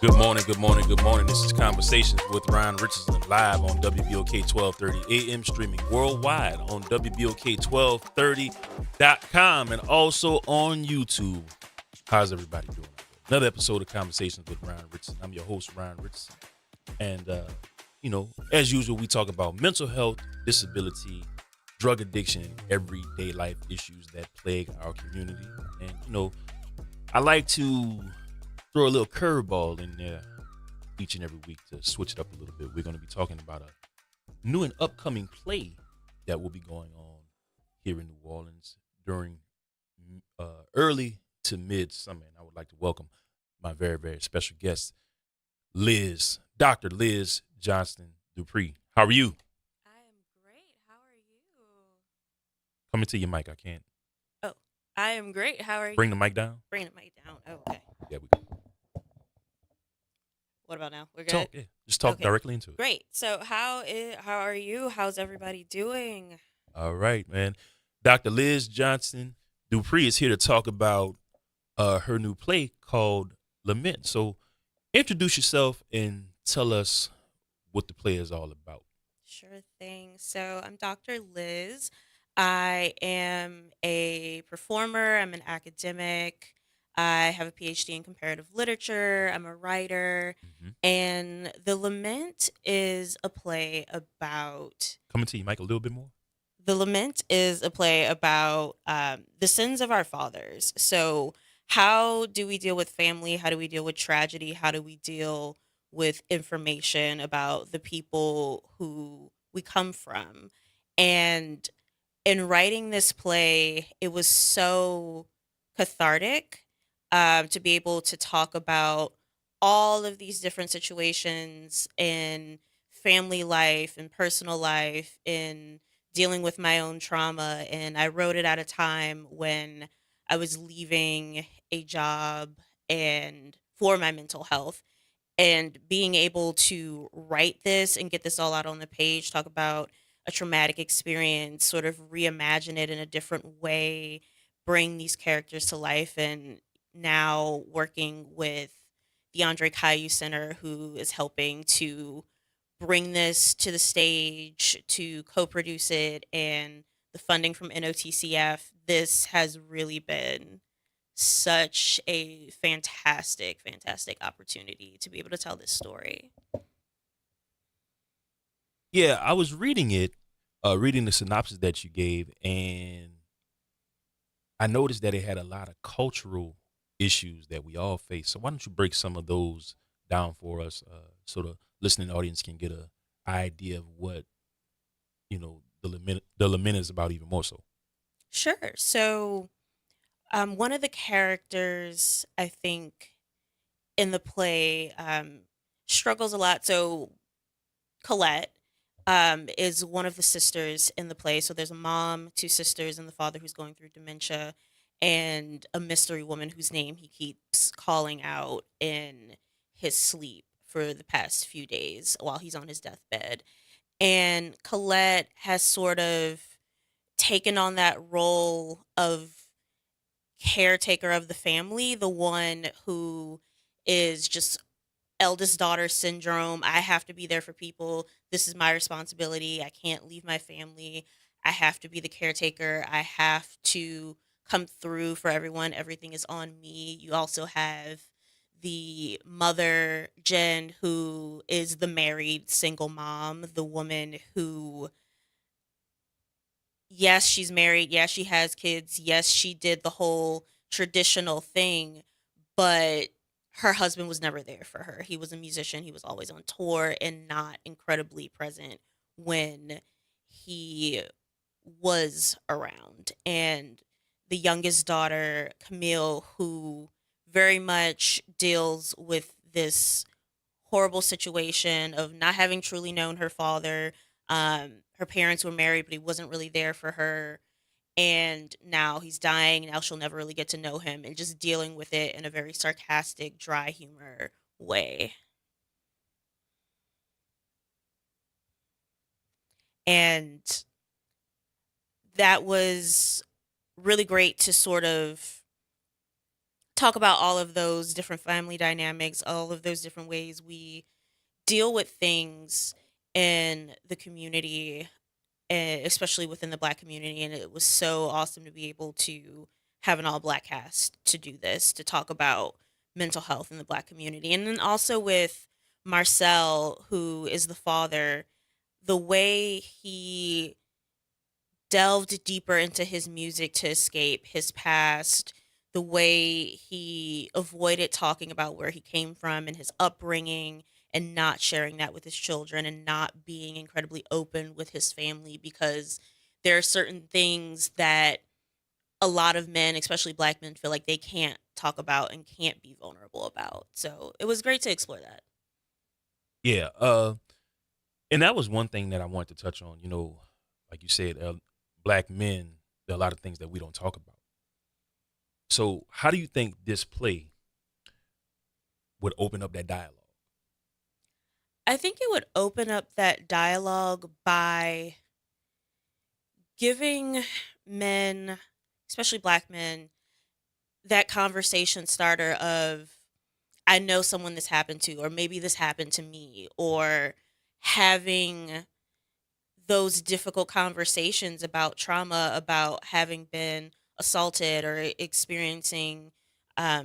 Good morning, good morning, good morning. This is Conversations with Ryan Richardson live on WBOK 1230 AM, streaming worldwide on WBOK1230.com and also on YouTube. How's everybody doing? Another episode of Conversations with Ryan Richardson. I'm your host, Ryan Richardson. And, as usual, we talk about mental health, disability, drug addiction, and everyday life issues that plague our community. And, I like to throw a little curveball in there each and every week to switch it up a little bit. We're going to be talking about a new and upcoming play that will be going on here in New Orleans during early to mid-summer. And I would like to welcome my very, very special guest, Dr. Liz Johnston Dupree. How are you? I am great. How are you? Come into your mic. I can't. Oh, I am great. How are Bring you? the mic down. Bring the mic down. Oh, okay. Yeah, we go. What about now? We're good? Talk. Yeah. Just talk Okay. directly into it. Great. So how are you? How's everybody doing? All right, man. Dr. Liz Johnston Dupree is here to talk about her new play called Lament. So introduce yourself and tell us what the play is all about. Sure thing. So I'm Dr. Liz. I am a performer. I'm an academic. I have a PhD in comparative literature. I'm a writer. Mm-hmm. And The Lament is a play about Come into your mic a little bit more. The Lament is a play about the sins of our fathers. So, how do we deal with family? How do we deal with tragedy? How do we deal with information about the people who we come from? And in writing this play, it was so cathartic to be able to talk about all of these different situations in family life and personal life in dealing with my own trauma. And I wrote it at a time when I was leaving a job and for my mental health, and being able to write this and get this all out on the page, talk about a traumatic experience, sort of reimagine it in a different way, bring these characters to life. And now working with the Andre Caillou Center, who is helping to bring this to the stage, to co-produce it, and the funding from NOTCF, this has really been such a fantastic, fantastic opportunity to be able to tell this story. Yeah, I was reading it, reading the synopsis that you gave, and I noticed that it had a lot of cultural issues that we all face. So why don't you break some of those down for us, so the listening audience can get a idea of what the lament is about even more so. Sure. So, one of the characters, I think, in the play struggles a lot. So, Colette is one of the sisters in the play. So there's a mom, two sisters, and the father who's going through dementia, and a mystery woman whose name he keeps calling out in his sleep for the past few days while he's on his deathbed. And Colette has sort of taken on that role of caretaker of the family, the one who is just eldest daughter syndrome. I have to be there for people. This is my responsibility. I can't leave my family. I have to be the caretaker. I have to come through for everyone. Everything is on me. You also have the mother, Jen, who is the married single mom, the woman who, yes, she's married. Yes, she has kids. Yes, she did the whole traditional thing, but her husband was never there for her. He was a musician. He was always on tour and not incredibly present when he was around. And the youngest daughter, Camille, who very much deals with this horrible situation of not having truly known her father. Her parents were married, but he wasn't really there for her. And now he's dying. Now she'll never really get to know him, and just dealing with it in a very sarcastic, dry humor way. And that was really great to sort of talk about all of those different family dynamics, all of those different ways we deal with things in the community, especially within the Black community. And it was so awesome to be able to have an all Black cast to do this, to talk about mental health in the Black community. And then also with Marcel, who is the father, the way he delved deeper into his music to escape his past, the way he avoided talking about where he came from and his upbringing and not sharing that with his children and not being incredibly open with his family because there are certain things that a lot of men, especially Black men, feel like they can't talk about and can't be vulnerable about. So it was great to explore that. Yeah. And that was one thing that I wanted to touch on. Like you said, black men, there are a lot of things that we don't talk about. So, how do you think this play would open up that dialogue? I think it would open up that dialogue by giving men, especially Black men, that conversation starter of, I know someone this happened to, or maybe this happened to me, or having those difficult conversations about trauma, about having been assaulted or experiencing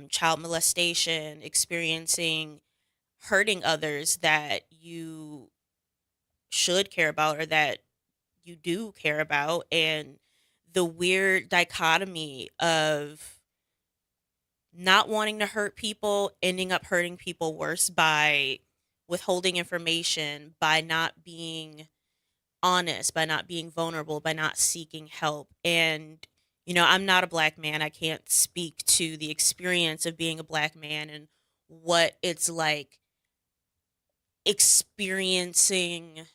child molestation, experiencing hurting others that you should care about or that you do care about, and the weird dichotomy of not wanting to hurt people, ending up hurting people worse by withholding information, by not being honest, by not being vulnerable, by not seeking help. And, I'm not a Black man. I can't speak to the experience of being a Black man and what it's like experiencing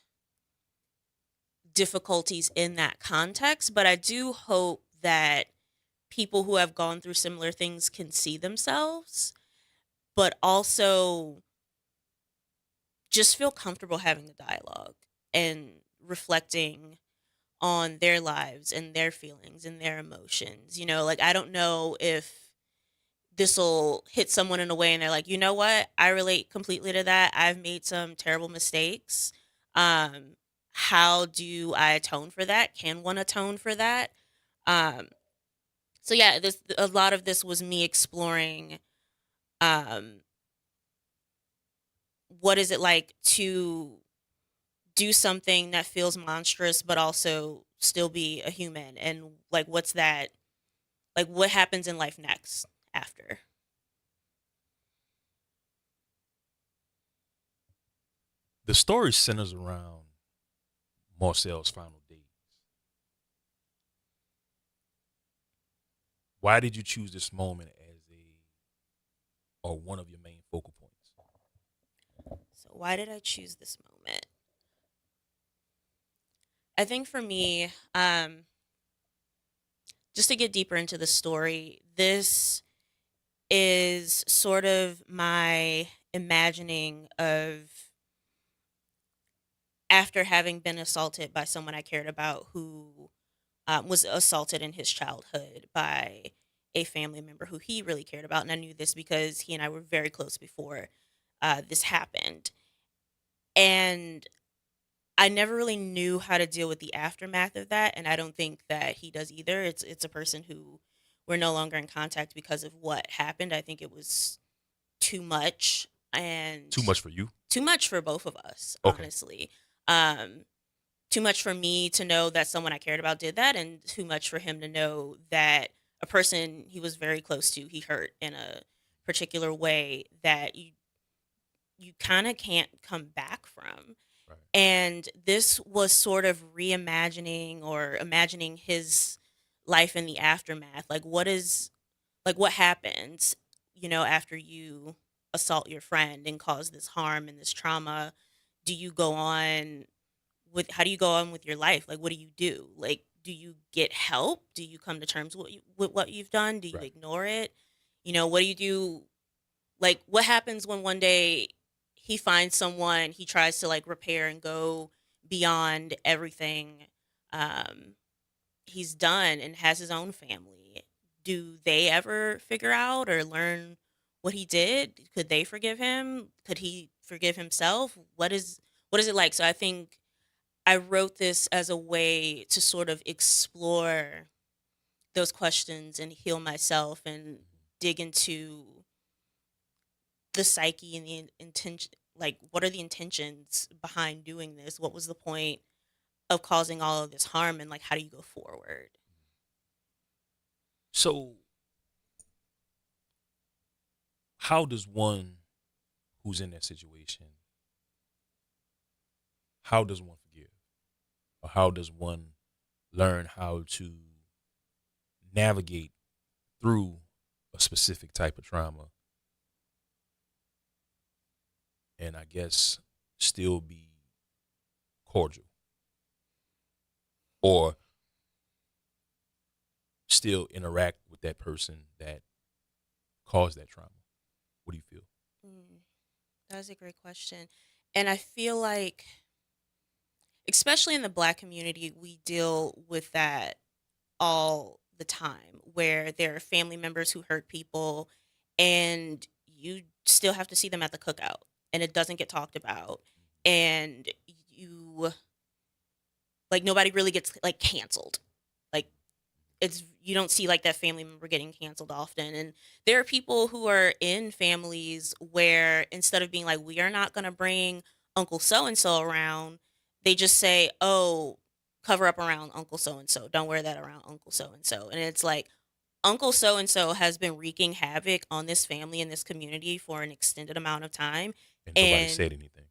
difficulties in that context. But I do hope that people who have gone through similar things can see themselves, but also just feel comfortable having the dialogue and reflecting on their lives and their feelings and their emotions. Like, I don't know if this will hit someone in a way and they're like, you know what? I relate completely to that. I've made some terrible mistakes. Um, how do I atone for that? Can one atone for that? Um, so yeah, this a lot of this was me exploring um, what is it like to do something that feels monstrous but also still be a human, and like what's that, like what happens in life next after. The story centers around Marcel's final days. Why did you choose this moment as or one of your main focal points? So why did I choose this moment? I think for me, just to get deeper into the story, this is sort of my imagining of after having been assaulted by someone I cared about who was assaulted in his childhood by a family member who he really cared about. And I knew this because he and I were very close before this happened. And I never really knew how to deal with the aftermath of that. And I don't think that he does either. It's a person who we're no longer in contact because of what happened. I think it was too much and Too much for you? too much for both of us, Okay. honestly. Um, Too much for me to know that someone I cared about did that, and too much for him to know that a person he was very close to, he hurt in a particular way that you kind of can't come back from. Right. And this was sort of reimagining or imagining his life in the aftermath. What happens, after you assault your friend and cause this harm and this trauma? Do you go on with How do you go on with your life? Like, what do you do? Like, do you get help? Do you come to terms with what you've done? Do you Right. ignore it? What do you do? Like, what happens when one day he finds someone he tries to like repair and go beyond everything um, he's done and has his own family? do they ever figure out or learn what he did? Could they forgive him? Could he forgive himself? What is it like? So I think I wrote this as a way to sort of explore those questions and heal myself and dig into the psyche and the intention, like what are the intentions behind doing this? What was the point of causing all of this harm, and like how do you go forward? So, how does one who's in that situation, how does one forgive? Or how does one learn how to navigate through a specific type of trauma and I guess still be cordial or still interact with that person that caused that trauma? What do you feel? Mm, that is a great question. And I feel like, especially in the Black community, we deal with that all the time, where there are family members who hurt people and you still have to see them at the cookout and it doesn't get talked about. And you, like, nobody really gets like canceled. Like, it's, you don't see like that family member getting canceled often. And there are people who are in families where instead of being like, we are not going to bring Uncle so and so around, they just say, oh, cover up around Uncle so and so, don't wear that around Uncle so and so. And it's like, Uncle so and so has been wreaking havoc on this family and this community for an extended amount of time. And nobody And said anything.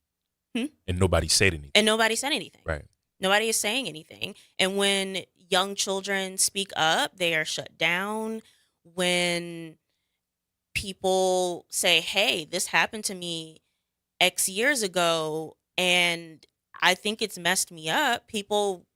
Hmm? And nobody said anything. And nobody said anything. Right. Nobody is saying anything. And when young children speak up, they are shut down. When people say, hey, this happened to me X years ago and I think it's messed me up, people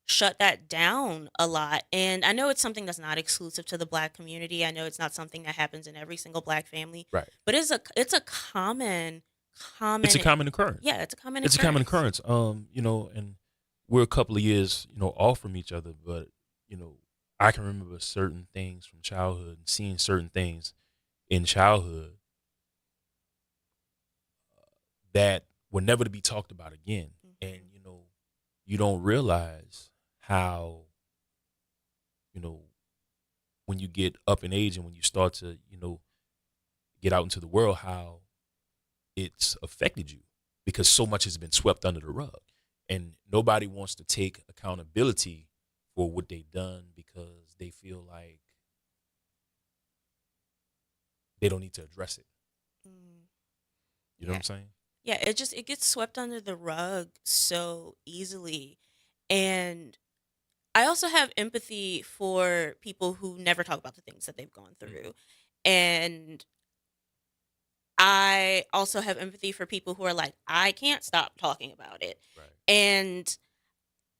shut that down a lot. And I know it's something that's not exclusive to the Black community. I know it's not something that happens in every single Black family, Right. but it's a common It's a common common occurrence. yeah, it's a common It's a common occurrence. occurrence. And we're a couple of years, off from each other, but I can remember certain things from childhood and seeing certain things in childhood that were never to be talked about again. And Mhm. you don't realize how, you know, when you get up in age and when you start to, get out into the world, how it's affected you because so much has been swept under the rug. And nobody wants to take accountability for what they've done because they feel like they don't need to address it. Mm. You know what Yeah. I'm saying? Yeah, it gets swept under the rug so easily. And I also have empathy for people who never talk about the things that they've gone Mhm. through. And I also have empathy for people who are like, I can't stop talking about it. Right. And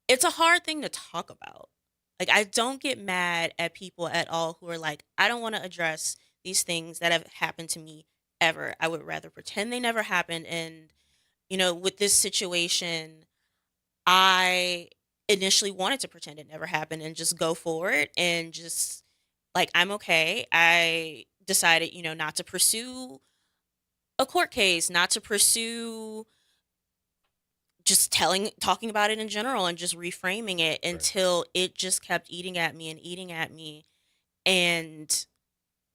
it's a hard thing to talk about. Like, I don't get mad at people at all who are like, I don't want to address these things that have happened to me ever. I would rather pretend they never happened. And, with this situation, I initially wanted to pretend it never happened and just go forward and just like, I'm okay. I decided, not to pursue a court case, not to pursue just talking about it in general and just reframing it Right. until it just kept eating at me and eating at me. And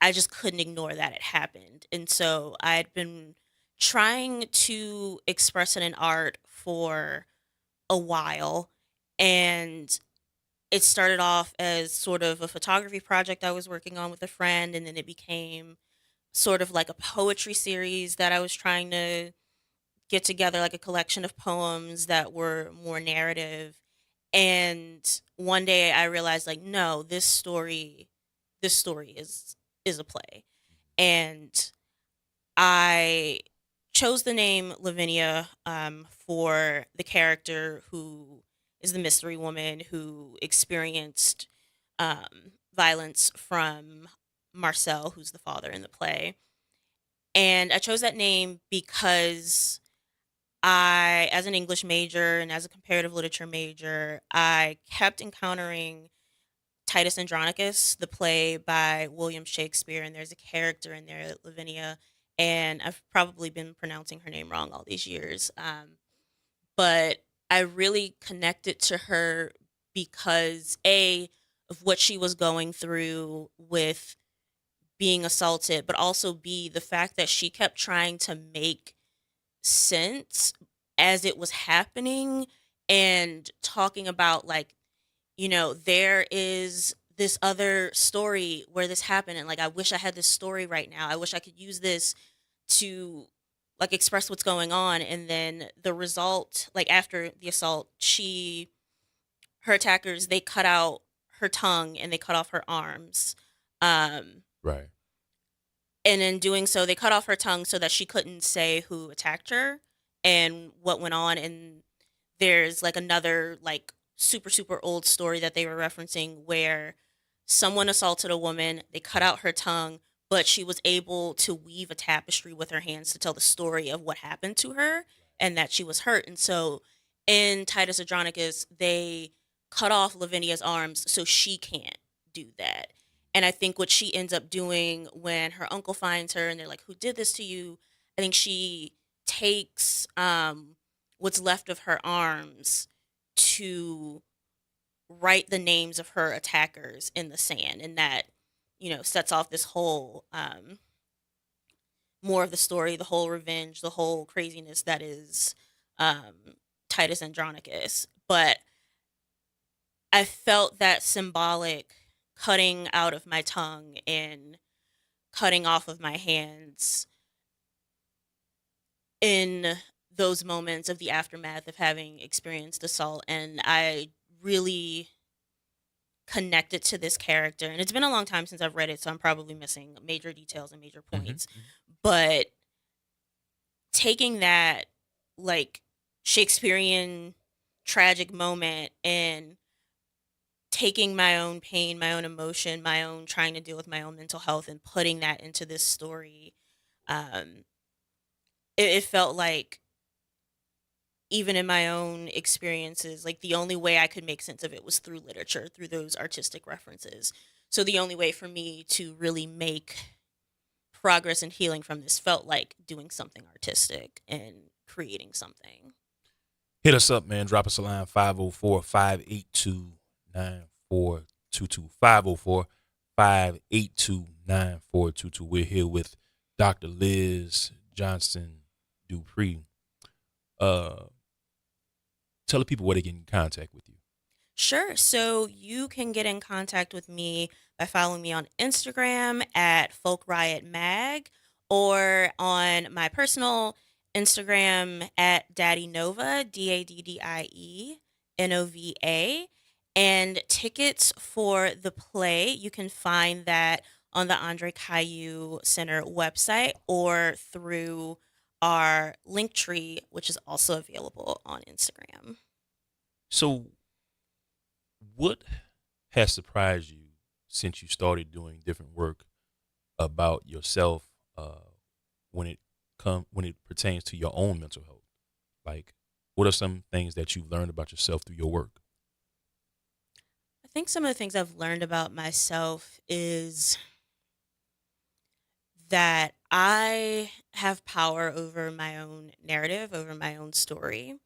I just couldn't ignore that it happened. And so I'd been trying to express it in art for a while. And it started off as sort of a photography project I was working on with a friend. And then it became sort of like a poetry series that I was trying to get together, like a collection of poems that were more narrative. And one day I realized, like, no, this story is a play. And I chose the name Lavinia, for the character who is the mystery woman who experienced violence from Marcel, who's the father in the play. And I chose that name because as an English major and as a comparative literature major, I kept encountering Titus Andronicus, the play by William Shakespeare, and there's a character in there, Lavinia, and I've probably been pronouncing her name wrong all these years. But I really connected to her because A, of what she was going through with being assaulted, but also B, the fact that she kept trying to make sense as it was happening and talking about, like, there is this other story where this happened, and like I wish I had this story right now. I wish I could use this to like express what's going on. And then the result, like after the assault, her attackers, they cut out her tongue and they cut off her arms. Um Right. and in doing so, they cut off her tongue so that she couldn't say who attacked her and what went on. And there's like another like super super old story that they were referencing where someone assaulted a woman, they cut out her tongue, but she was able to weave a tapestry with her hands to tell the story of what happened to her and that she was hurt. And so in Titus Andronicus, they cut off Lavinia's arms so she can't do that. And I think what she ends up doing when her uncle finds her and they're like, "Who did this to you?" I think she takes what's left of her arms to write the names of her attackers in the sand, and that sets off this whole more of the story, the whole revenge, the whole craziness that is Titus Andronicus. But I felt that symbolic cutting out of my tongue and cutting off of my hands in those moments of the aftermath of having experienced assault. And I really connected to this character. And it's been a long time since I've read it, so I'm probably missing major details and major Mm-hmm. points. But taking that like Shakespearean tragic moment and taking my own pain, my own emotion, my own trying to deal with my own mental health and putting that into this story, um, it felt like even in my own experiences, like the only way I could make sense of it was through literature, through those artistic references. So the only way for me to really make progress and healing from this felt like doing something artistic and creating something. Hit us up, man. Drop us a line 504-582-9422. 504-582-9422. We're here with Dr. Liz Johnson Dupree. Tell the people where they get in contact with you. Sure. So you can get in contact with me by following me on Instagram at Folk Riot Mag or on my personal Instagram at Daddy Nova, DADDIE NOVA. And tickets for the play, you can find that on the Andre Caillou Center website or through our link tree, which is also available on Instagram. So, what has surprised you since you started doing different work about yourself when it pertains to your own mental health? Like, what are some things that you've learned about yourself through your work? I think some of the things I've learned about myself is that I have power over my own narrative, over my own story,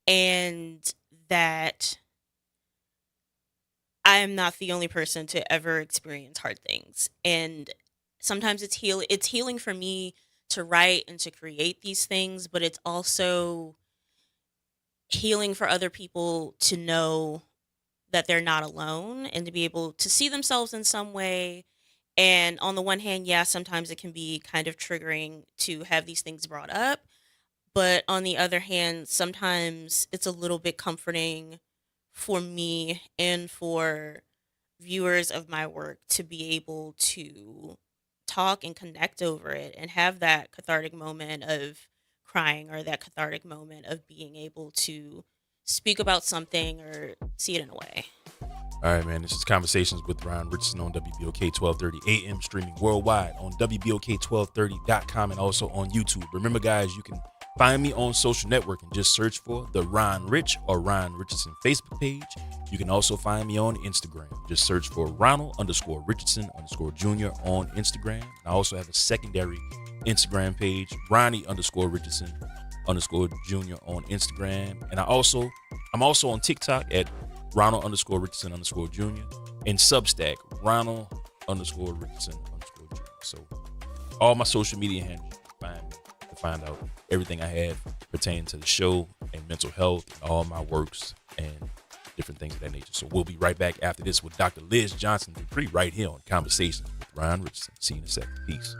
and that I am not the only person to ever experience hard things. And sometimes it's healing for me to write and to create these things, but it's also healing for other people to know that they're not alone and to be able to see themselves in some way. And on the one hand, yeah, sometimes it can be kind of triggering to have these things brought up. But on the other hand, sometimes it's a little bit comforting for me and for viewers of my work to be able to talk and connect over it and have that cathartic moment of crying or that cathartic moment of being able to speak about something or see it in a way. All right, man. This is Conversations with Ryan Richardson on WBOK 1230 AM, streaming worldwide on WBOK1230.com and also on YouTube. Remember, guys, you can Find me on social networking. Just search for the Ron Rich or Ron Richardson Facebook page. You can also find me on Instagram. Just search for Ronald_Richardson_Jr. on Instagram. I also have a secondary Instagram page, Ronnie_Richardson_Jr. on Instagram. And I'm also on TikTok at Ronald_Richardson_Jr. and Substack, Ronald_Richardson_Jr. So all my social media handles you can find me to find out everything I have pertaining to the show and mental health, and all my works and different things of that nature. So we'll be right back after this with Dr. Liz Johnson Dupree right here on Conversations with Ron Richardson. See you in a second. Peace.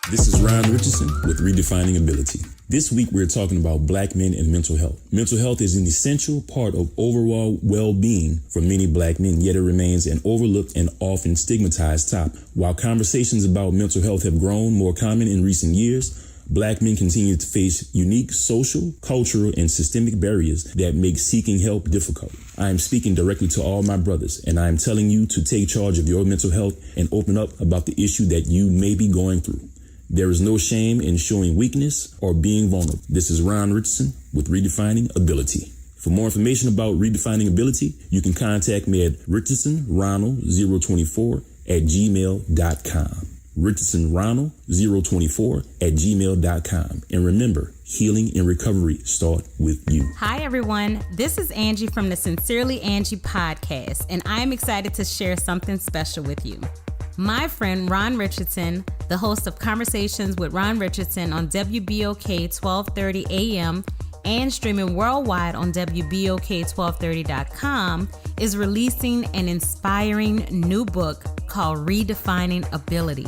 This is Ron Richardson with Redefining Ability. This week we're talking about Black men and mental health. Mental health is an essential part of overall well-being for many Black men, yet it remains an overlooked and often stigmatized topic. While conversations about mental health have grown more common in recent years, Black men continue to face unique social, cultural, and systemic barriers that make seeking help difficult. I am speaking directly to all my brothers, and I am telling you to take charge of your mental health and open up about the issue that you may be going through. There is no shame in showing weakness or being vulnerable. This is Ron Richardson with Redefining Ability. For more information about Redefining Ability, you can contact me at richardsonronald024@gmail.com. richardsonronald024@gmail.com. And remember, healing and recovery start with you. Hi, everyone. This is Angie from the Sincerely Angie podcast, and I'm excited to share something special with you. My friend Ron Richardson, the host of Conversations with Ron Richardson on WBOK 1230 AM and streaming worldwide on WBOK1230.com, is releasing an inspiring new book called Redefining Ability.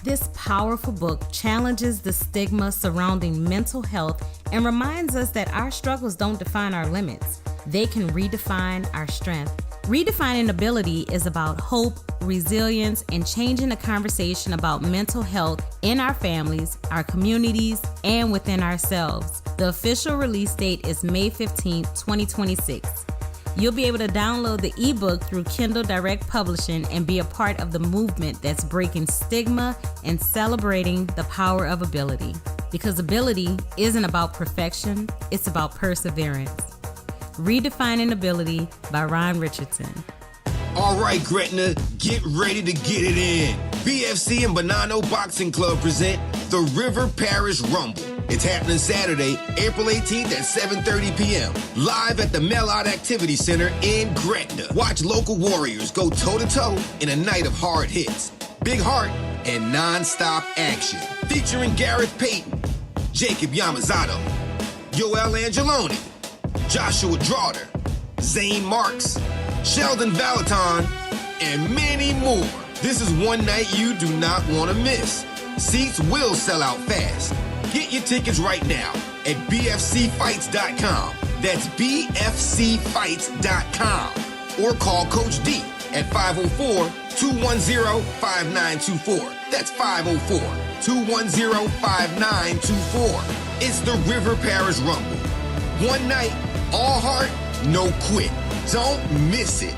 This powerful book challenges the stigma surrounding mental health and reminds us that our struggles don't define our limits. They can redefine our strength. Redefining Ability is about hope, resilience, and changing the conversation about mental health in our families, our communities, and within ourselves. The official release date is May 15th, 2026. You'll be able to download the ebook through Kindle Direct Publishing and be a part of the movement that's breaking stigma and celebrating the power of ability. Because ability isn't about perfection, it's about perseverance. Redefining Ability by Ron Richardson. All right, Gretna, get ready to get it in. BFC and Bonanno Boxing Club present the River Parish Rumble. It's happening Saturday, April 18th at 7:30 p.m. live at the Mellot Activity Center in Gretna. Watch local warriors go toe-to-toe in a night of hard hits, big heart, and non-stop action. Featuring Gareth Payton, Jacob Yamazato, Yoel Angeloni, Joshua Draughter, Zane Marks, Sheldon Valaton, and many more. This is one night you do not want to miss. Seats will sell out fast. Get your tickets right now at bfcfights.com. That's bfcfights.com. Or call Coach D at 504-210-5924. That's 504-210-5924. It's the River Parish Rumble. One night, all heart, no quit. Don't miss it.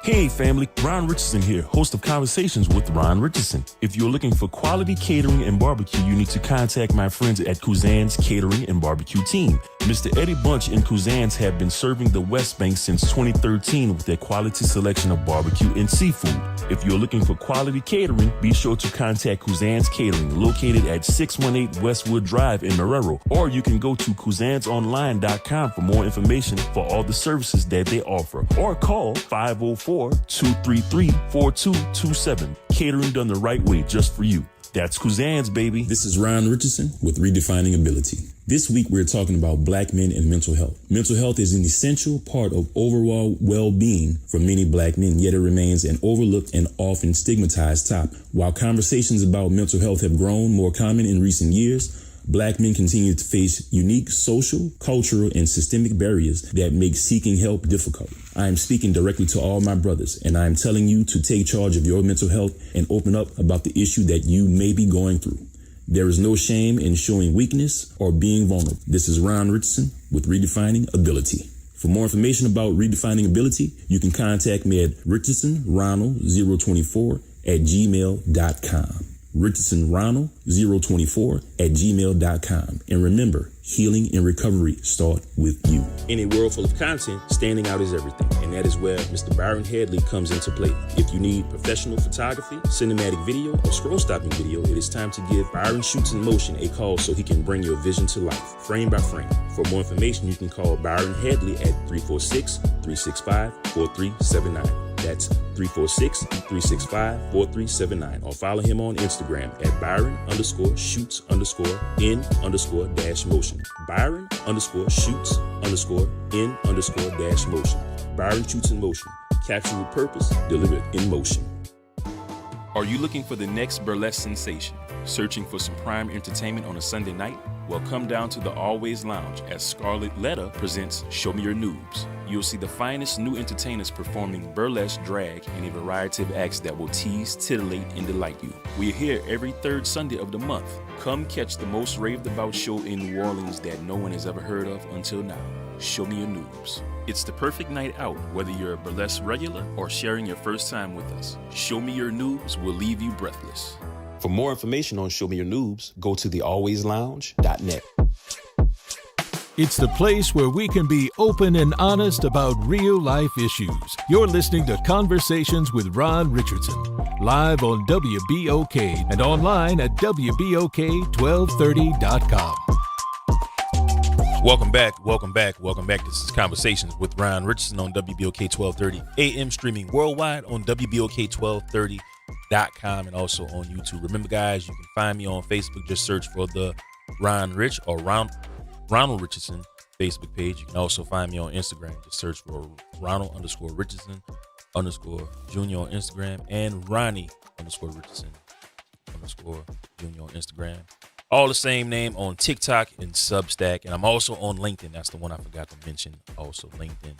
Hey family, Ron Richardson here, host of Conversations with Ron Richardson. If you're looking for quality catering and barbecue, you need to contact my friends at Kuzan's Catering and Barbecue Team. Mr. Eddie Bunch and Kuzan's have been serving the West Bank since 2013 with their quality selection of barbecue and seafood. If you're looking for quality catering, be sure to contact Kuzan's Catering, located at 618 Westwood Drive in Marrero, or you can go to kuzansonline.com for more information for all the services that they offer, or call 504-233-4227. Catering done the right way just for you. That's Kuzan's, baby. This is Ron Richardson with Redefining Ability. This week we're talking about Black men and mental health. Mental health is an essential part of overall well-being for many Black men, yet it remains an overlooked and often stigmatized topic. While conversations about mental health have grown more common in recent years, Black men continue to face unique social, cultural, and systemic barriers that make seeking help difficult. I am speaking directly to all my brothers, and I am telling you to take charge of your mental health and open up about the issue that you may be going through. There is no shame in showing weakness or being vulnerable. This is Ron Richardson with Redefining Ability. For more information about redefining ability, you can contact me at richardsonronald024@gmail.com. richardsonronald024@gmail.com. And remember, healing and recovery start with you. In a world full of content, standing out is everything. And that is where Mr. Byron Hadley comes into play. If you need professional photography, cinematic video, or scroll stopping video, it is time to give Byron Shoots in Motion a call so he can bring your vision to life, frame by frame. For more information, you can call Byron Hadley at 346-365-4379. That's 346-365-4379. Or follow him on Instagram at Byron_shoots_in_-motion. Byron_shoots_in_-motion. Byron Shoots in Motion. Capture with purpose, delivered in motion. Are you looking for the next burlesque sensation? Searching for some prime entertainment on a Sunday night? Well, come down to the Always Lounge as Scarlett Letta presents Show Me Your Noobs. You'll see the finest new entertainers performing burlesque, drag, and a variety of acts that will tease, titillate, and delight you. We're here every third Sunday of the month. Come catch the most raved about show in New Orleans that no one has ever heard of until now. Show Me Your Noobs. It's the perfect night out, whether you're a burlesque regular or sharing your first time with us. Show Me Your Noobs will leave you breathless. For more information on Show Me Your Noobs, go to thealwayslounge.net. It's the place where we can be open and honest about real life issues. You're listening to Conversations with Ron Richardson, live on WBOK and online at WBOK1230.com. Welcome back. This is Conversations with Ron Richardson on WBOK 1230 AM, streaming worldwide on WBOK1230.com and also on YouTube. Remember, guys, you can find me on Facebook. Just search for the Ron Rich or Ronald Richardson Facebook page. You can also find me on Instagram. Just search for Ronald_Richardson_Jr. on Instagram and Ronnie_Richardson_Jr. on Instagram. All the same name on TikTok and Substack. And I'm also on LinkedIn. That's the one I forgot to mention. Also, LinkedIn.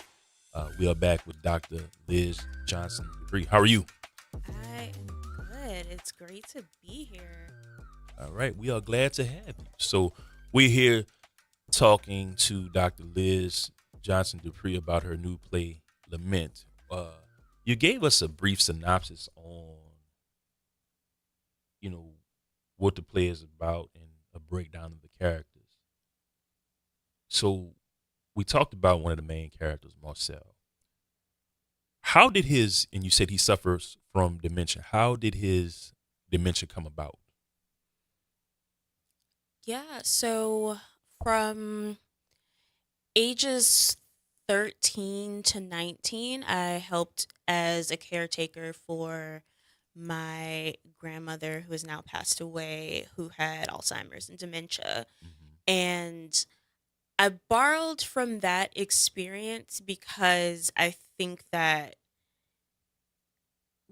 We are back with Dr. Liz Johnson Dupree. How are you? I am good. It's great to be here. All right. We are glad to have you. So we're here talking to Dr. Liz Johnson Dupree about her new play, Lament. You gave us a brief synopsis on, what the play is about and a breakdown of the characters. So we talked about one of the main characters, Marcel. How did and you said he suffers from dementia. How did his dementia come about? Yeah, so from ages 13 to 19, I helped as a caretaker for my grandmother, who has now passed away, who had Alzheimer's and dementia. And I borrowed from that experience because I think that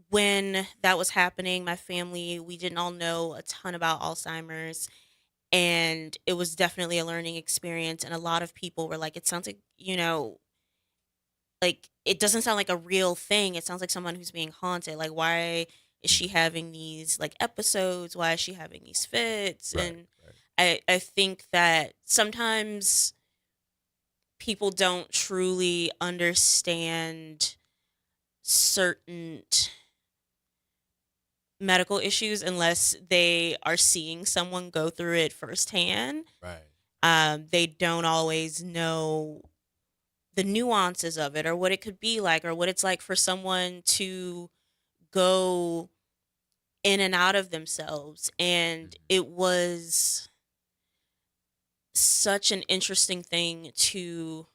when that was happening, my family, we didn't all know a ton about Alzheimer's. And it was definitely a learning experience. And a lot of people were like, it sounds like, like it doesn't sound like a real thing. It sounds like someone who's being haunted. Like, why is she having these like episodes? Why is she having these fits? Right, And I think that sometimes people don't truly understand certain medical issues unless they are seeing someone go through it firsthand. Right. They don't always know the nuances of it or what it could be like or what it's like for someone to go in and out of themselves. And it was such an interesting thing to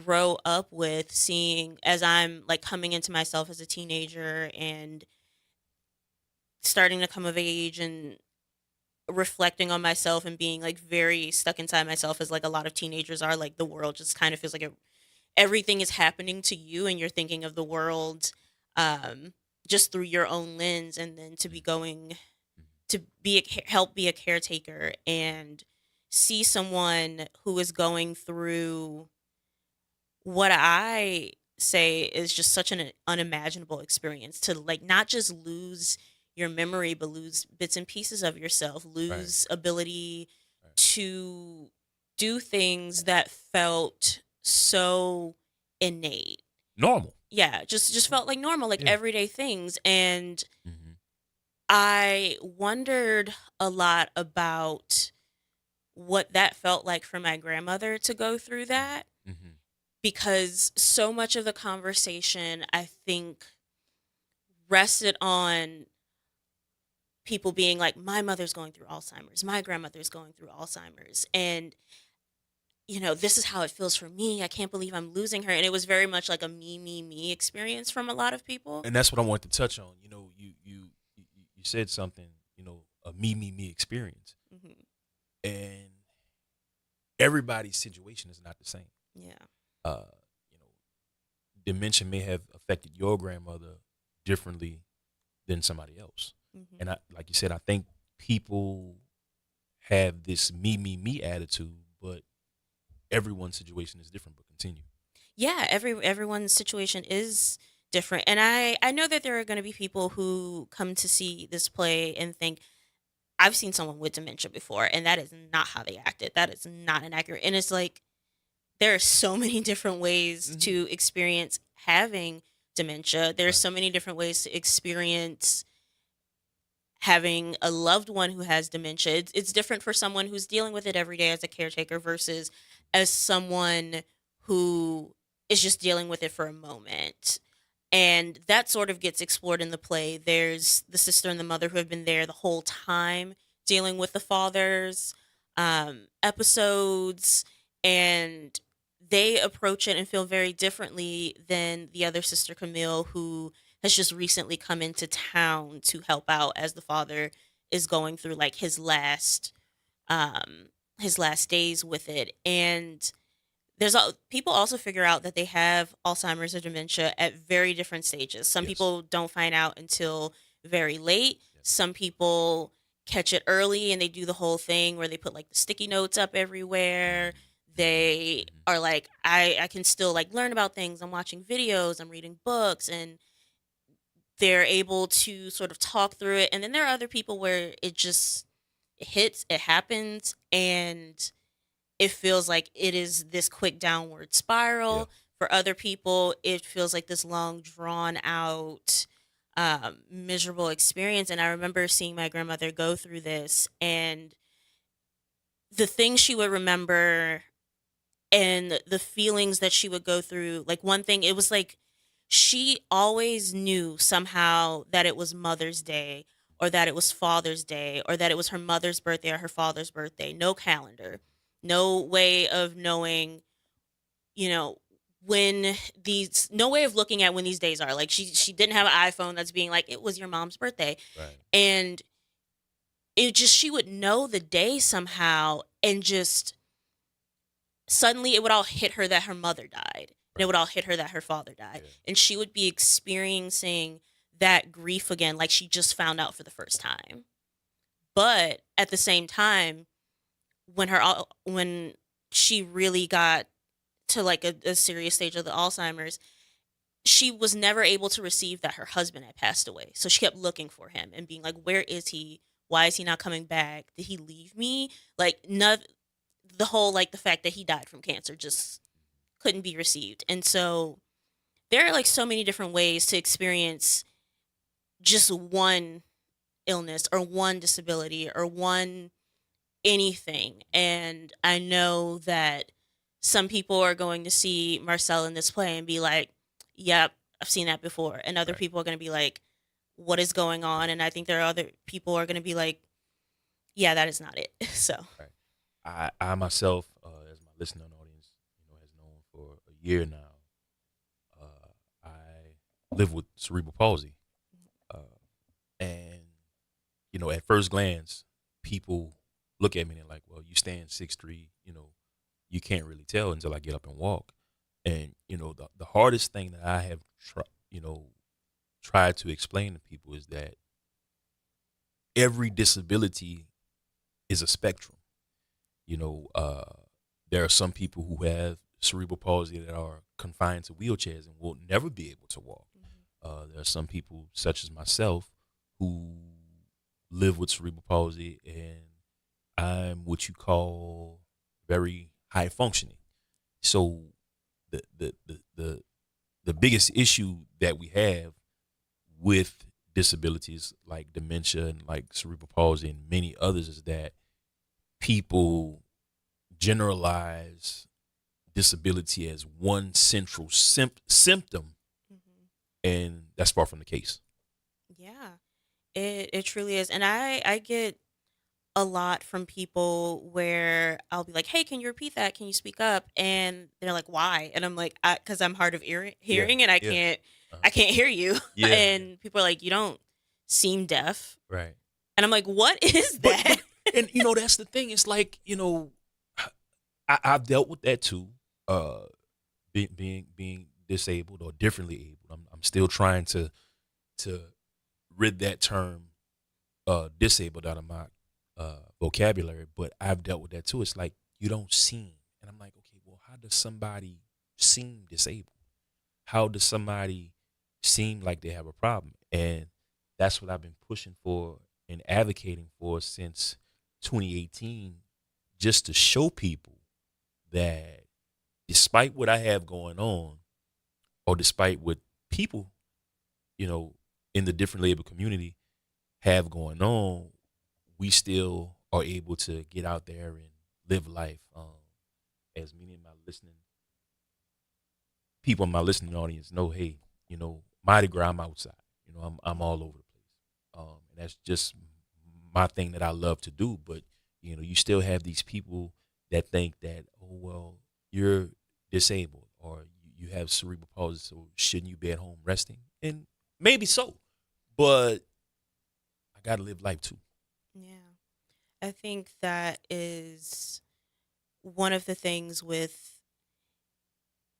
grow up with, seeing as I'm like coming into myself as a teenager and starting to come of age and reflecting on myself and being like very stuck inside myself, as like a lot of teenagers are. Like the world just kind of feels like everything is happening to you and you're thinking of the world just through your own lens. And then to be going to help be a caretaker and see someone who is going through what I say is just such an unimaginable experience, to like not just lose your memory, but lose bits and pieces of yourself, lose ability to do things that felt so innate. Normal. Yeah, just felt like normal, like Yeah. everyday things. And Mm-hmm. I wondered a lot about what that felt like for my grandmother to go through that, Mm-hmm. because so much of the conversation, I think, rested on people being like, my mother's going through Alzheimer's, my grandmother's going through Alzheimer's. And, this is how it feels for me. I can't believe I'm losing her. And it was very much like a me experience from a lot of people. And that's what I wanted to touch on. You said something. A me experience, Hmm. and everybody's situation is not the same. Yeah. Uh, dementia may have affected your grandmother differently than somebody else. Hmm. And like you said, I think people have this me attitude, but everyone's situation is different. But continue. Yeah, everyone's situation is different. And I know that there are going to be people who come to see this play and think, I've seen someone with dementia before, and that is not how they acted. That is not inaccurate. And it's like, there are so many different ways to experience having dementia. There's Right. so many different ways to experience having a loved one who has dementia. It's different for someone who's dealing with it every day as a caretaker versus as someone who is just dealing with it for a moment. And that sort of gets explored in the play. There's the sister and the mother who have been there the whole time dealing with the father's episodes, and they approach it and feel very differently than the other sister, Camille, who has just recently come into town to help out as the father is going through like um his last days with it. And people also figure out that they have Alzheimer's or dementia at very different stages. Some Yes. people don't find out until very late. Yes. Some people catch it early and they do the whole thing where they put like the sticky notes up everywhere. They are like, I can still like learn about things. I'm watching videos, I'm reading books, and they're able to sort of talk through it. And then there are other people where it hits, it happens, and it feels like it is this quick downward Yeah. spiral. For other people, it feels like this long, drawn out, miserable experience. And I remember seeing my grandmother go through this, and the things she would remember and the feelings that she would go through. Like, one thing, it was like she always knew somehow that it was Mother's Day, or that it was Father's Day, or that it was her mother's birthday or her father's birthday. No calendar, no way of knowing, you know, no way of looking at when these days are. Like, she didn't have an iPhone that's being like, it was your mom's birthday. Right. And she would know the day somehow, and just suddenly it would all hit her that her mother died. And it would all hit her that her father died. Yeah. And she would be experiencing that grief again, like she just found out for the first time. But at the same time, when she really got to like a serious stage of the Alzheimer's, she was never able to receive that her husband had passed away. So she kept looking for him and being like, where is he? Why is he not coming back? Did he leave me? Like, the whole, like, the fact that he died from cancer just couldn't be received. And so there are like so many different ways to experience just one illness or one disability or one anything. And I know that some people are going to see Marcel in this play and be like, yep, I've seen that before. And other Right. people are going to be like, what is going on? And I think there are other people are going to be like, yeah, that is not it. So, I myself, as my listening audience, has known for a year now, I live with cerebral palsy, uh, and at first glance, people look at me and they're like, "Well, you stand 6'3", you can't really tell until I get up and walk." And the hardest thing that I have tried to explain to people is that every disability is a spectrum. There are some people who have cerebral palsy that are confined to wheelchairs and will never be able to walk. There are some people, such as myself, who live with cerebral palsy, and I'm what you call very high functioning. So the biggest issue that we have with disabilities like dementia and like cerebral palsy and many others is that people generalize disability as one central symptom, and that's far from the case. Yeah, it truly is. And I get a lot from people where I'll be like, "Hey, can you repeat that? Can you speak up?" And they're like, "Why?" And I'm like, "Because I'm hard of Yeah, hearing, and yeah, uh, I can't hear you." yeah, yeah. And people are like, "You don't seem deaf," Right. and I'm like, "What is that?" And that's the thing. It's like I've dealt with that too. Uh, being disabled or differently able. I'm still trying to rid that term disabled out of my vocabulary, but I've dealt with that too. It's like you don't seem, and I'm like, okay, well, how does somebody seem disabled? How does somebody seem like they have a problem? And that's what I've been pushing for and advocating for since 2018, just to show people that despite what I have going on, or despite what people, in the different labor community have going on, we still are able to get out there and live life. As many of my listening people in my listening audience know, hey, Mardi Gras, I'm outside. I'm all over the place. And that's just my thing that I love to do. But you still have these people that think that, oh well, you're disabled or you have cerebral palsy, so shouldn't you be at home resting? And maybe so, but I gotta live life too. Yeah. I think that is one of the things with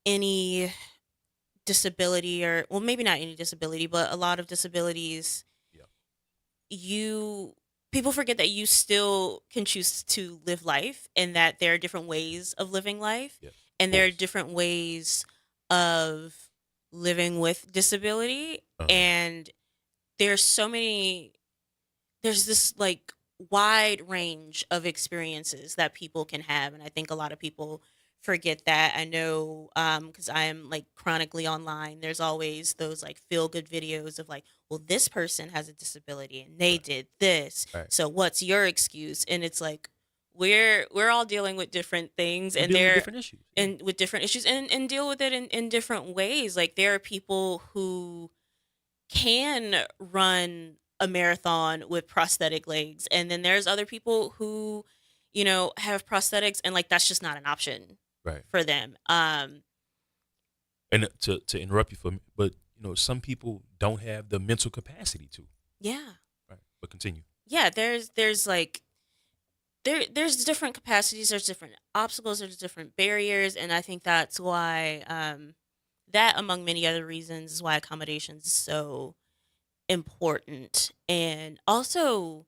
any disability, or well, maybe not any disability, but a lot of disabilities, Yeah. you people forget that you still can choose to live life, and that there are different ways of living life, Yeah. and Of there are course. different ways of living with disability. Uh-huh. And there's so many there's this like wide range of experiences that people can have, and I think a lot of people forget that. I know, because I am like chronically online, there's always those like feel good videos of like, well, this person has a disability and they Right. did this, Right. so what's your excuse? And it's like we're all dealing with different things, We're and dealing with they're different issues. Yeah. and with different issues, and deal with it in different ways. Like there are people who can run a marathon with prosthetic legs, and then there's other people who have prosthetics, and like that's just not an option Right. for them. And to interrupt you for me, but some people don't have the mental capacity to. Yeah, Right. But continue. yeah, there's like there's different capacities, there's different obstacles, there's different barriers, and I think that's why that, among many other reasons, is why accommodations is so important. And also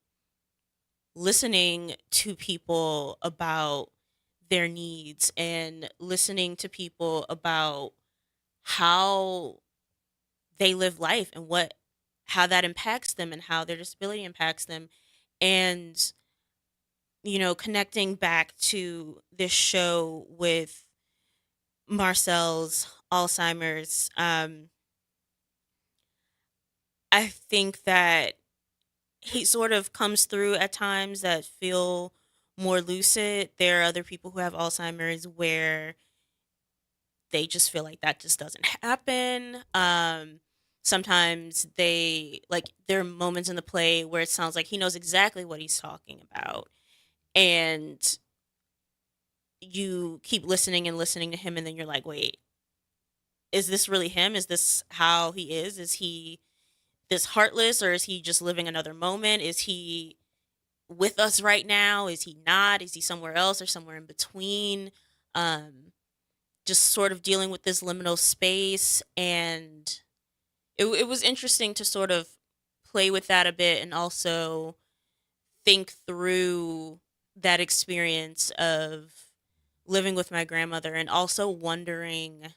listening to people about their needs, and listening to people about how they live life, and how that impacts them, and how their disability impacts them. And connecting back to this show with Marcel's Alzheimer's, I think that he sort of comes through at times that feel more lucid. There are other people who have Alzheimer's where they just feel like that just doesn't happen. Sometimes there are moments in the play where it sounds like he knows exactly what he's talking about, and you keep listening and listening to him, and then you're like, wait, is this really him? Is this how he is? Is he this heartless, or is he just living another moment? Is he with us right now? Is he not? Is he somewhere else, or somewhere in between? Just sort of dealing with this liminal space. And it was interesting to sort of play with that a bit, and also think through that experience of living with my grandmother, and also wondering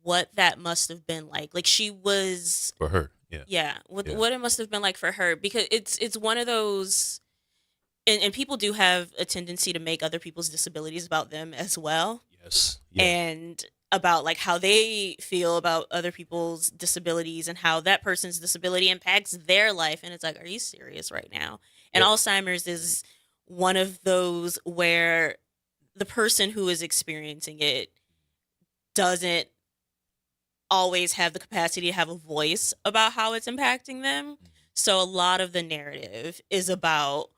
what that must have been like. Like she was, For her. Yeah. yeah, what Yeah. what it must have been like for her, because it's one of those, and people do have a tendency to make other people's disabilities about them as well. Yes. and about like how they feel about other people's disabilities and how that person's disability impacts their life. And it's like, are you serious right now? And Yep. Alzheimer's is one of those where the person who is experiencing it doesn't always have the capacity to have a voice about how it's impacting them. So a lot of the narrative is about,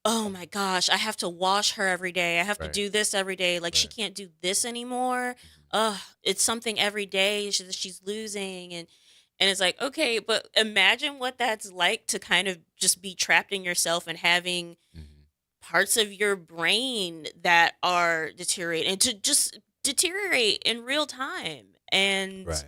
oh my gosh, I have to wash her every day. I have to Right. do this every day. Like she Right. can't do this anymore. It's something every day she's losing. And it's like, okay, but imagine what that's like to kind of just be trapped in yourself and having parts of your brain that are deteriorating and to just deteriorate in real time and Right.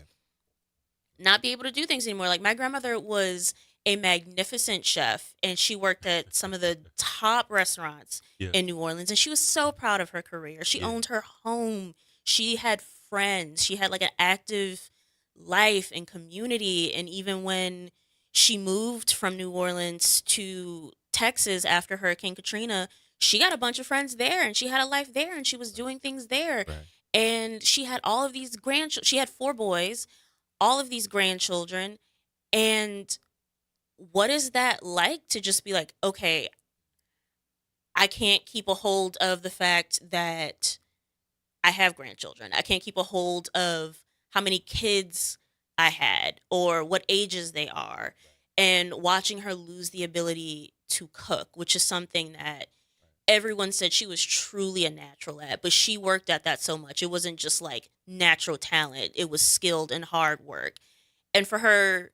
not be able to do things anymore. Like my grandmother was a magnificent chef and she worked at some of the top restaurants Yeah. in New Orleans and she was so proud of her career. She Yeah. owned her home. She had friends. She had like an active life and community. And even when she moved from New Orleans to Texas after Hurricane Katrina, she got a bunch of friends there and she had a life there and she was doing things there. Right. And she had all of these grandchildren. She had 4 boys, all of these grandchildren. And what is that like to just be like, okay, I can't keep a hold of the fact that I have grandchildren. I can't keep a hold of how many kids I had or what ages they are. And watching her lose the ability to cook, which is something that everyone said she was truly a natural at, but she worked at that so much. It wasn't just like natural talent, it was skilled and hard work. And for her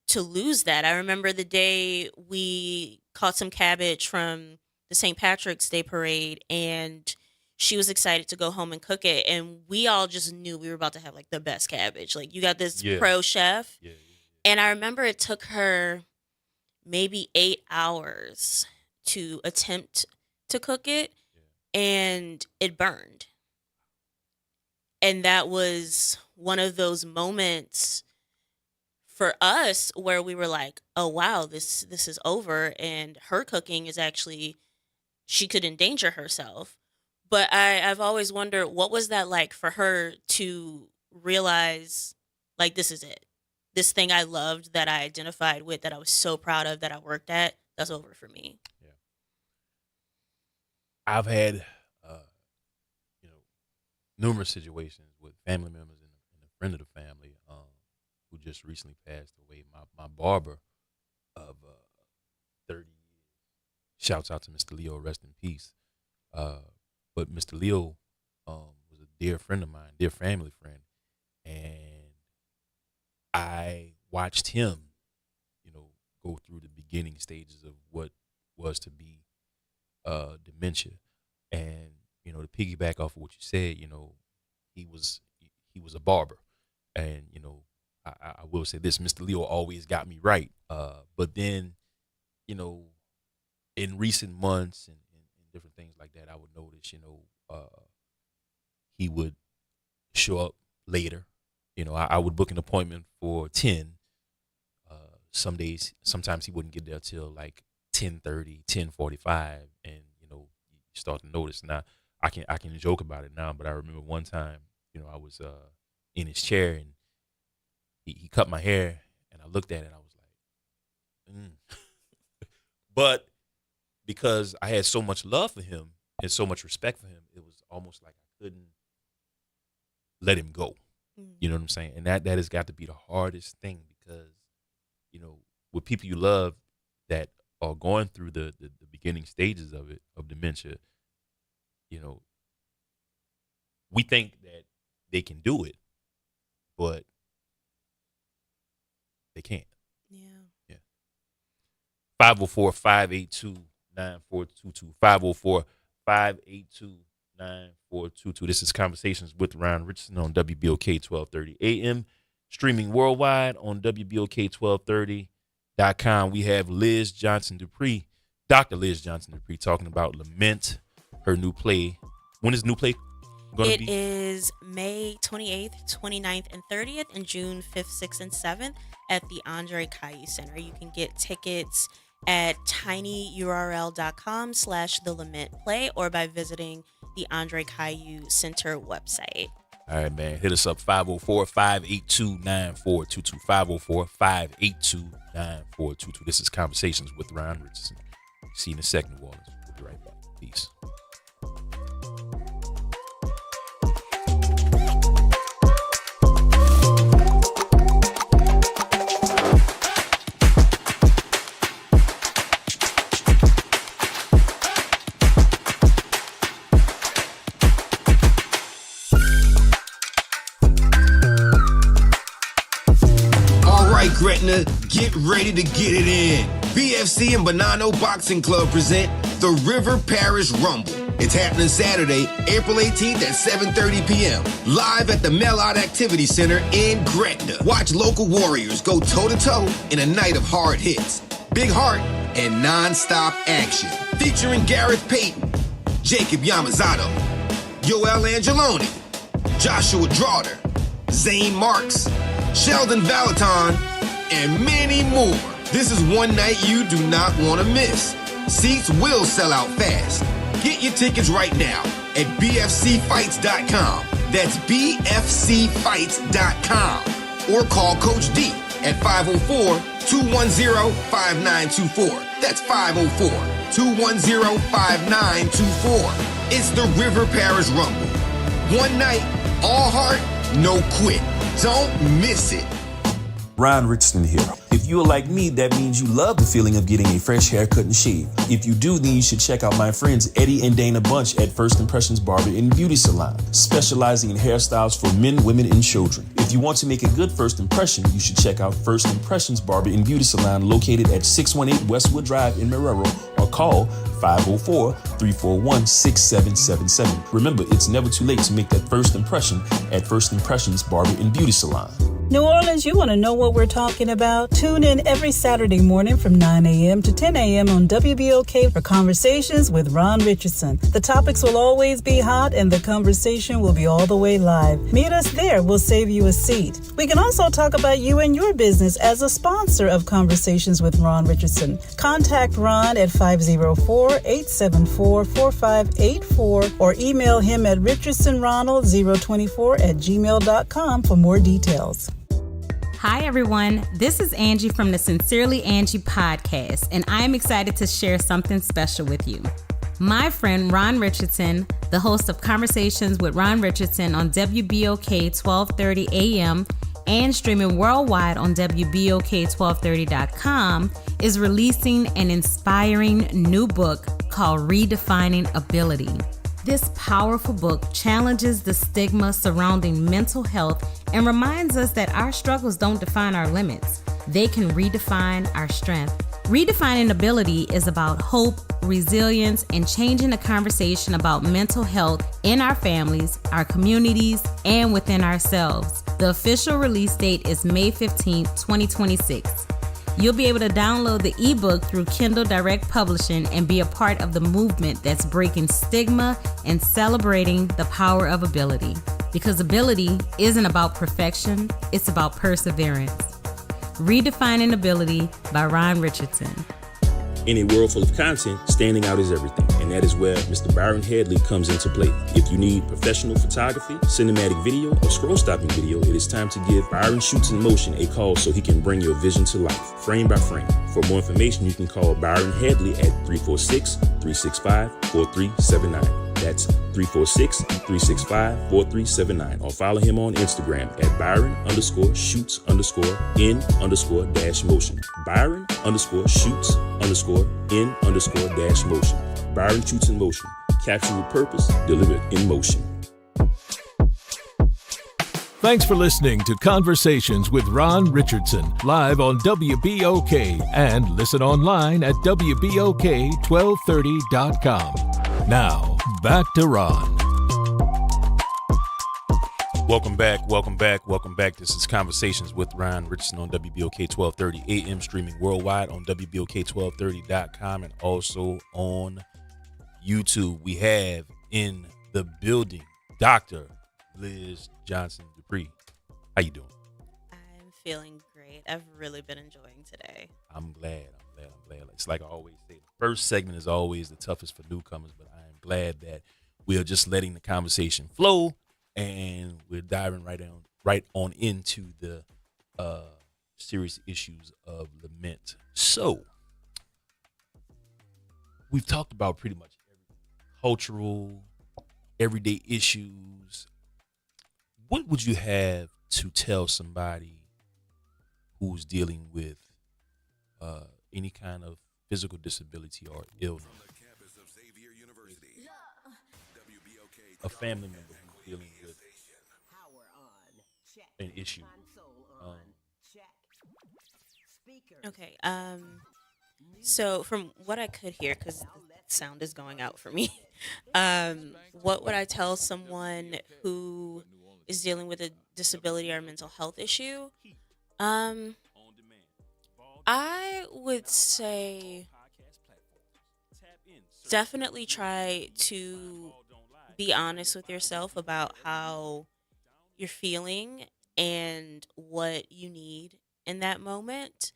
to lose that, I remember the day we caught some cabbage from the St. Patrick's Day parade and she was excited to go home and cook it. And we all just knew we were about to have like the best cabbage. Like you got this Yeah. pro chef. Yeah. And I remember it took her maybe 8 hours to attempt to cook it and it burned. And that was one of those moments for us where we were like, oh wow, this is over and her cooking is actually, she could endanger herself. But I've always wondered what was that like for her to realize like this is it. This thing I loved that I identified with that I was so proud of that I worked at, that's over for me. Yeah. I've had, numerous situations with family members and a friend of the family who just recently passed away. My barber of 30 years. Shouts out to Mr. Leo, rest in peace. But Mr. Leo was a dear friend of mine, dear family friend, and I watched him, go through the beginning stages of what was to be dementia. And to piggyback off of what you said, he was a barber, and I will say this: Mr. Leo always got me right. But then, in recent months and different things like that, I would notice, he would show up later. I would book an appointment for 10. Some days, sometimes he wouldn't get there till like 10:30, 10:45, and you start to notice. Now, I can joke about it now, but I remember one time, I was in his chair and he cut my hair, and I looked at it, and I was like, But because I had so much love for him and so much respect for him, it was almost like I couldn't let him go. You know what I'm saying? And that has got to be the hardest thing because, with people you love that are going through the beginning stages of it, of dementia, we think that they can do it, but they can't. Yeah. Yeah. 504-582-9422. 504-582-9422. This is Conversations with Ron Richardson on WBOK 1230 AM. Streaming worldwide on WBOK1230.com. We have Liz Johnson Dupree, Dr. Liz Johnson Dupree, talking about Lament, her new play. When is the new play going to be? It is May 28th, 29th, and 30th, and June 5th, 6th, and 7th at the Andre Caillou Center. You can get tickets at tinyurl.com/thelament play or by visiting the Andre Caillou Center website. All right, man. Hit us up 504-582-9422. 504-582-9422. This is Conversations with Ryan Richardson. See you in a second, New Orleans. We'll be right back. Peace. Gretna, get ready to get it in. BFC and Bonanno Boxing Club present the River Parish Rumble. It's happening Saturday, April 18th at 7:30 p.m. live at the Mellot Activity Center in Gretna. Watch local warriors go toe-to-toe in a night of hard hits, big heart, and non-stop action. Featuring Gareth Payton, Jacob Yamazato, Yoel Angeloni, Joshua Draughter, Zane Marks, Sheldon Valaton, and many more. This is one night you do not want to miss. Seats will sell out fast. Get your tickets right now at bfcfights.com. That's bfcfights.com. Or call Coach D at 504-210-5924. That's 504-210-5924. It's the River Parish Rumble. One night, all heart, no quit. Don't miss it. Ryan Richardson here. If you are like me, that means you love the feeling of getting a fresh haircut and shave. If you do, then you should check out my friends Eddie and Dana Bunch at First Impressions Barber and Beauty Salon, specializing in hairstyles for men, women, and children. If you want to make a good first impression, you should check out First Impressions Barber and Beauty Salon located at 618 Westwood Drive in Marrero or call 504-341-6777. Remember, it's never too late to make that first impression at First Impressions Barber and Beauty Salon. New Orleans, you want to know what we're talking about? Tune in every Saturday morning from 9 a.m. to 10 a.m. on WBOK for Conversations with Ron Richardson. The topics will always be hot and the conversation will be all the way live. Meet us there. We'll save you a seat. We can also talk about you and your business as a sponsor of Conversations with Ron Richardson. Contact Ron at 504-874-4584 or email him at richardsonronald024@gmail.com for more details. Hi, everyone. This is Angie from the Sincerely Angie podcast, and I am excited to share something special with you. My friend Ron Richardson, the host of Conversations with Ron Richardson on WBOK 1230 AM and streaming worldwide on WBOK1230.com, is releasing an inspiring new book called Redefining Ability. This powerful book challenges the stigma surrounding mental health and reminds us that our struggles don't define our limits. They can redefine our strength. Redefining Ability is about hope, resilience, and changing the conversation about mental health in our families, our communities, and within ourselves. The official release date is May 15th, 2026. You'll be able to download the ebook through Kindle Direct Publishing and be a part of the movement that's breaking stigma and celebrating the power of ability. Because ability isn't about perfection, it's about perseverance. Redefining Ability by Ron Richardson. In a world full of content, standing out is everything, and that is where Mr. Byron Headley comes into play. If you need professional photography, cinematic video, or scroll-stopping video, it is time to give Byron Shoots in Motion a call so he can bring your vision to life, frame by frame. For more information, you can call Byron Headley at 346-365-4379. That's 346-365-4379. Or follow him on Instagram at Byron_shoots_in_motion. Byron_shoots_in_motion. Byron Shoots in Motion. Capture with purpose, delivered in motion. Thanks for listening to Conversations with Ron Richardson, live on WBOK, and listen online at WBOK1230.com. Now, back to Ron. Welcome back. This is Conversations with Ryan Richardson on WBOK 1230 AM, streaming worldwide on WBOK1230.com and also on YouTube. We have in the building Dr. Liz Johnson Dupree. How you doing? I'm Feeling great. I've really been enjoying today. I'm glad. I'm glad. It's like I always say, the first segment is always the toughest for newcomers, but I am glad that we are just letting the conversation flow and we're diving right on into the uh serious issues of lament. So we've talked about pretty much cultural, everyday issues. What would you have to tell somebody who's dealing with any kind of physical disability or illness? A family member who's dealing with an issue. Um, Okay. So from what I could hear, because the sound is going out for me, what would I tell someone who is dealing with a disability or mental health issue? Um, I would say definitely try to be honest with yourself about how you're feeling and what you need in that moment,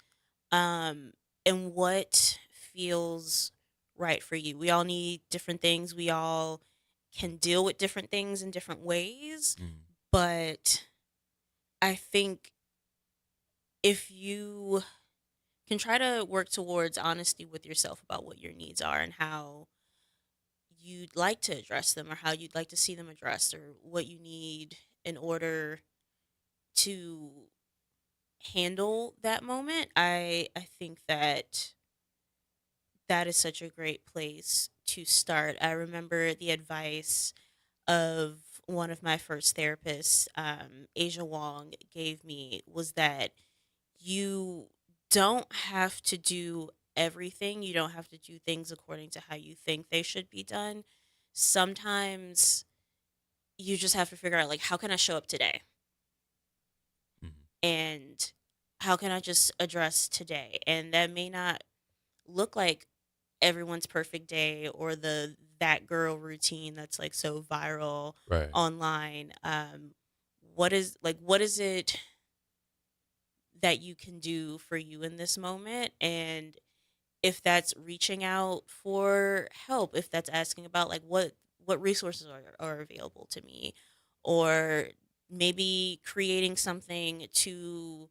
um, and what feels right for you. We all need different things. We all can deal with different things in different ways. mm, But I think if you can try to work towards honesty with yourself about what your needs are and how you'd like to address them or how you'd like to see them addressed or what you need in order to handle that moment, I think that that is such a great place to start. I remember the advice of one of my first therapists, Asia Wong, gave me was that you don't have to do everything. You don't have to do things according to how you think they should be done. Sometimes you just have to figure out, like, how can I show up today? mhm. And how can I just address today? And that may not look like everyone's perfect day or the that girl routine that's like so viral Right. online. What is it that you can do for you in this moment? And if that's reaching out for help, if that's asking about like what resources are available to me, or maybe creating something to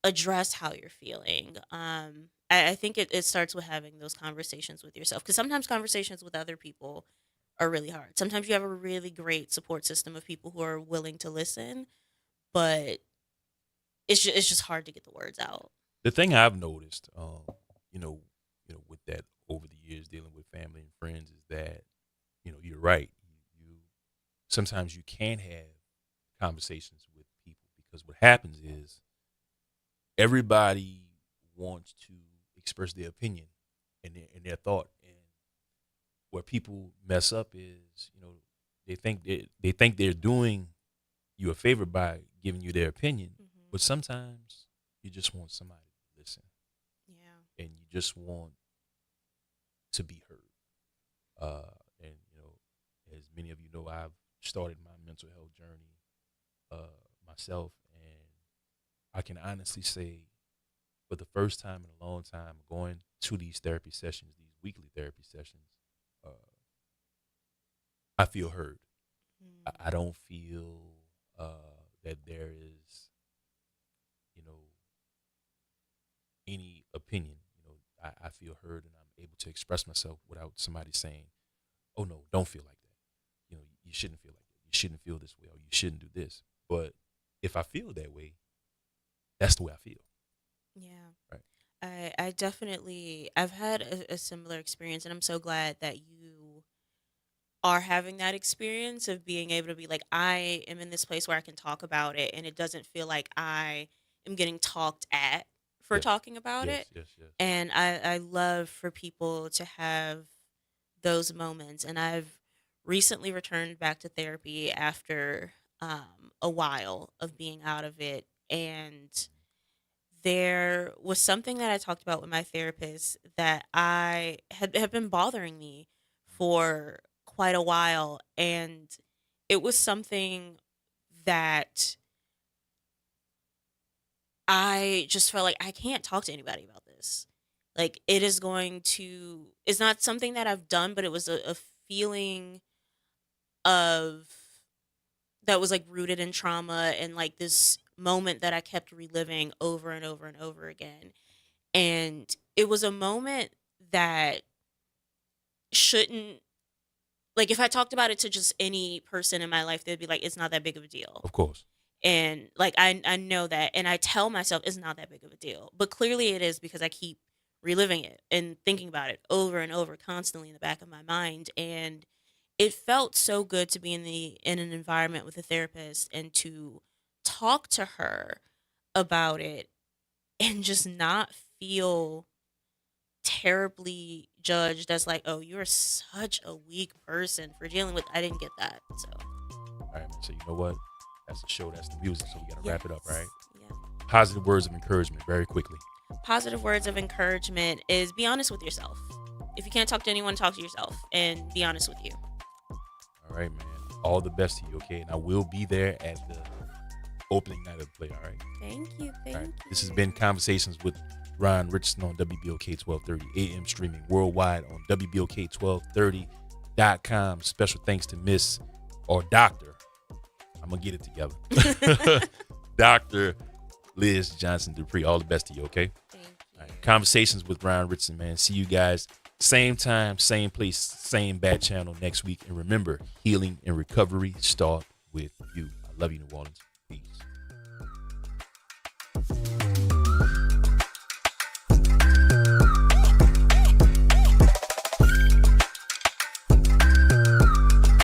address how you're feeling. I think it starts with having those conversations with yourself, because sometimes conversations with other people are really hard. Sometimes you have a really great support system of people who are willing to listen, but it's just hard to get the words out. The thing I've noticed, you know, with that over the years dealing with family and friends is that, you're right. You sometimes you can have conversations with people because what happens is everybody wants to express their opinion and their thought, and where people mess up is, they think they're doing you a favor by giving you their opinion, Hmm. but sometimes you just want somebody to listen Yeah. and you just want to be heard. And as many of you know, I've started my mental health journey myself, and I can honestly say, for the first time in a long time, going to these therapy sessions, these weekly therapy sessions, uh, I feel heard. I don't feel that there is, you know, any opinion. I feel heard, and I'm able to express myself without somebody saying, "Oh no, don't feel like that. You shouldn't feel like that. You shouldn't feel this way, or you shouldn't do this." But if I feel that way, that's the way I feel. Yeah. Right. I definitely I've had a similar experience, and I'm so glad that you are having that experience of being able to be like, I am in this place where I can talk about it and it doesn't feel like I am getting talked at for Yes. talking about Yes. it. Yes. Yes. And I love for people to have those moments. And I've recently returned back to therapy after a while of being out of it. And there was something that I talked about with my therapist that I had been bothering me for quite a while, and it was something that I just felt like I can't talk to anybody about this. Like, it's not something that I've done, but it was a feeling of that was like rooted in trauma, and like this moment that I kept reliving over and over and over again. And it was a moment that shouldn't, like, if I talked about it to just any person in my life, they'd be like, it's not that big of a deal. Of course. And like, I know that, and I tell myself it's not that big of a deal, but clearly it is, because I keep reliving it and thinking about it over and over constantly in the back of my mind. And it felt so good to be in an environment with a therapist and to talk to her about it and just not feel terribly judged as like, oh, you're such a weak person for dealing with. I didn't get that. So All right, so you know what? That's the show. That's the music. So we got to wrap it up, right? Yeah. Positive words of encouragement, very quickly. Positive words of encouragement is be honest with yourself. If you can't talk to anyone, talk to yourself and be honest with you. All right, man. All the best to you, okay? And I will be there at the opening night of the play, all right? Thank you. All right. This has been Conversations with Ron Richardson on WBOK 1230 AM, streaming worldwide on WBOK1230.com. Special thanks to Miss or Dr. I'm going to get it together. Dr. Liz Johnson Dupree. All the best to you, okay? Thank you. All right. Conversations with Ron Richardson, man. See you guys same time, same place, same bad channel next week. And remember, healing and recovery start with you. I love you, New Orleans. Peace.